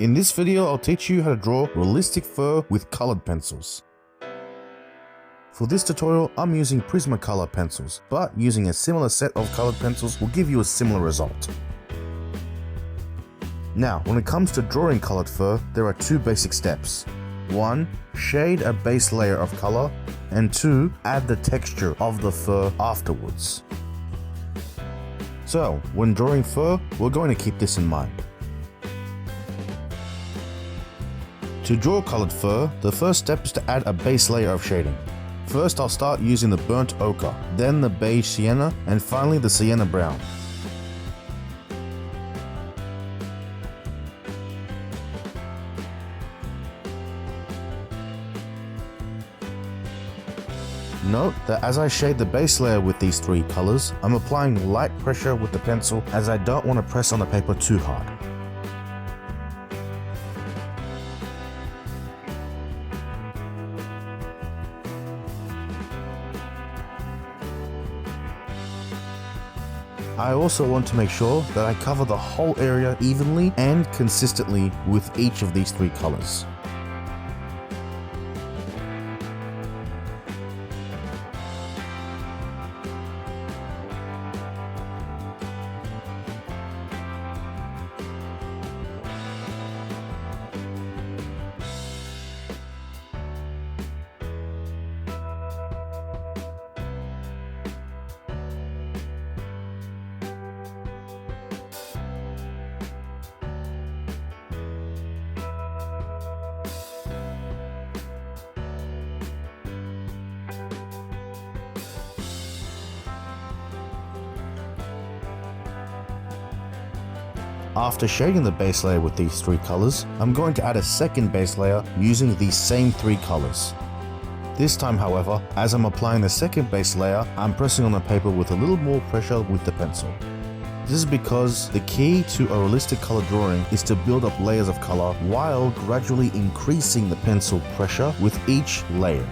In this video, I'll teach you how to draw realistic fur with colored pencils. For this tutorial, I'm using Prismacolor pencils, but using a similar set of colored pencils will give you a similar result. Now, when it comes to drawing colored fur, there are two basic steps. 1. Shade a base layer of color, and 2. Add the texture of the fur afterwards. So, when drawing fur, we're going to keep this in mind. To draw colored fur, the first step is to add a base layer of shading. First, I'll start using the burnt ochre, then the beige sienna, and finally the Sienna Brown. Note that as I shade the base layer with these three colors, I'm applying light pressure with the pencil as I don't want to press on the paper too hard. I also want to make sure that I cover the whole area evenly and consistently with each of these three colors. After shading the base layer with these three colors, I'm going to add a second base layer using these same three colors. This time, however, as I'm applying the second base layer, I'm pressing on the paper with a little more pressure with the pencil. This is because the key to a realistic color drawing is to build up layers of color while gradually increasing the pencil pressure with each layer.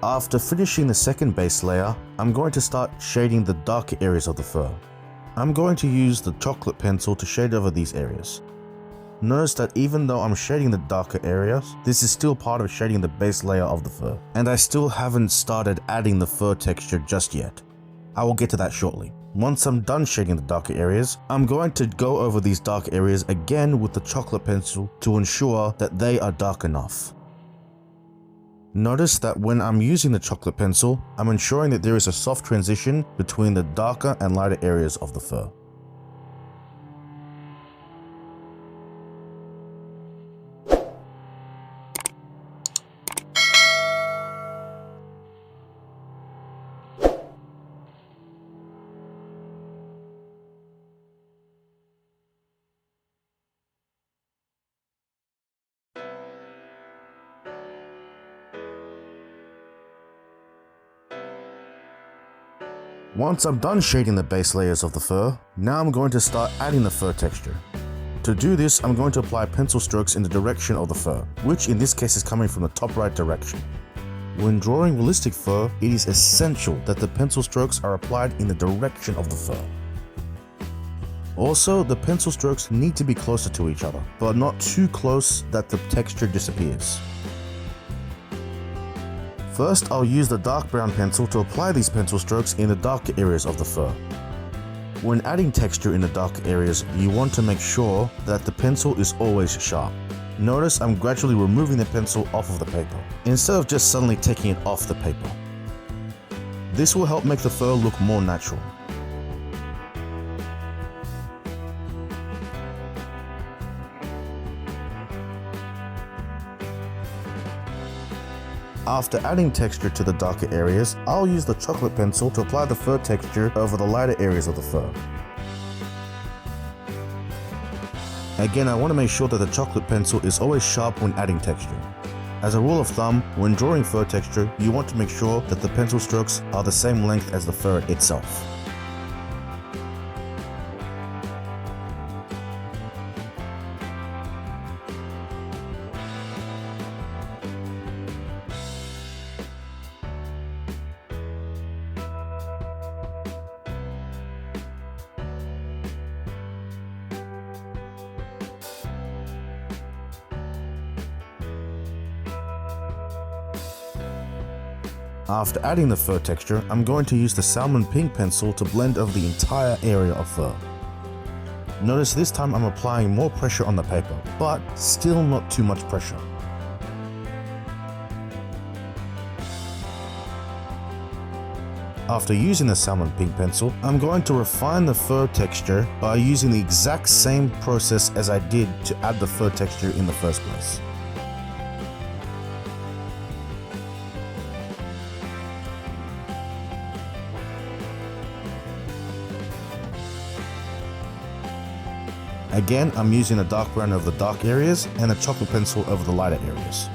After finishing the second base layer, I'm going to start shading the darker areas of the fur. I'm going to use the chocolate pencil to shade over these areas. Notice that even though I'm shading the darker areas, this is still part of shading the base layer of the fur, and I still haven't started adding the fur texture just yet. I will get to that shortly. Once I'm done shading the darker areas, I'm going to go over these dark areas again with the chocolate pencil to ensure that they are dark enough. Notice that when I'm using the chocolate pencil, I'm ensuring that there is a soft transition between the darker and lighter areas of the fur. Once I'm done shading the base layers of the fur, now I'm going to start adding the fur texture. To do this, I'm going to apply pencil strokes in the direction of the fur, which in this case is coming from the top right direction. When drawing realistic fur, it is essential that the pencil strokes are applied in the direction of the fur. Also, the pencil strokes need to be closer to each other, but not too close that the texture disappears. First, I'll use the dark brown pencil to apply these pencil strokes in the darker areas of the fur. When adding texture in the darker areas, you want to make sure that the pencil is always sharp. Notice I'm gradually removing the pencil off of the paper, instead of just suddenly taking it off the paper. This will help make the fur look more natural. After adding texture to the darker areas, I'll use the chocolate pencil to apply the fur texture over the lighter areas of the fur. Again, I want to make sure that the chocolate pencil is always sharp when adding texture. As a rule of thumb, when drawing fur texture, you want to make sure that the pencil strokes are the same length as the fur itself. After adding the fur texture, I'm going to use the salmon pink pencil to blend over the entire area of fur. Notice this time I'm applying more pressure on the paper, but still not too much pressure. After using the salmon pink pencil, I'm going to refine the fur texture by using the exact same process as I did to add the fur texture in the first place. Again, I'm using a dark brown over the dark areas and a chocolate pencil over the lighter areas.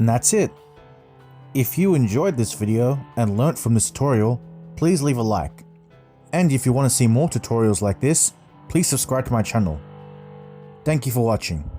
And that's it. If you enjoyed this video and learnt from this tutorial, please leave a like. And if you want to see more tutorials like this, please subscribe to my channel. Thank you for watching.